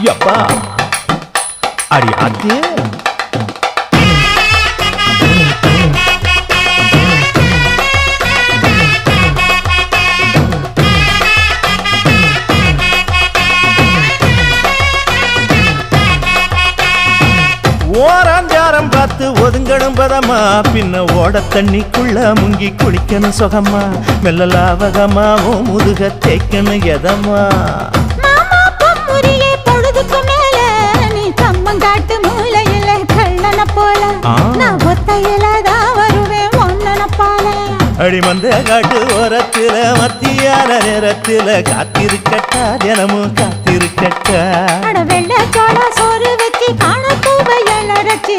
எப்பா அடி ஆத்தே ஓராஞ்சாரம் பார்த்து ஒதுங்கணும் பதமா பின்ன ஓட தண்ணிக்குள்ள முங்கி குளிக்கணும் சுகமா மெல்ல லாவகமாவும் முதுக தேய்க்கணும் எதமா பொழுதுக்கு மேல நீ கம்மங்காட்டு மூலையில கள்ளன போல நான் ஒத்தையிலதான் வருவேன் ஒன்னன போல அடிமந்த காட்டு ஓரத்துல மத்தியான நேரத்துல காத்திருக்கட்டா தினமும் காத்திருக்கட்டா வெள்ள சோள சோறு வச்சு காண பூவையல் அரைச்சி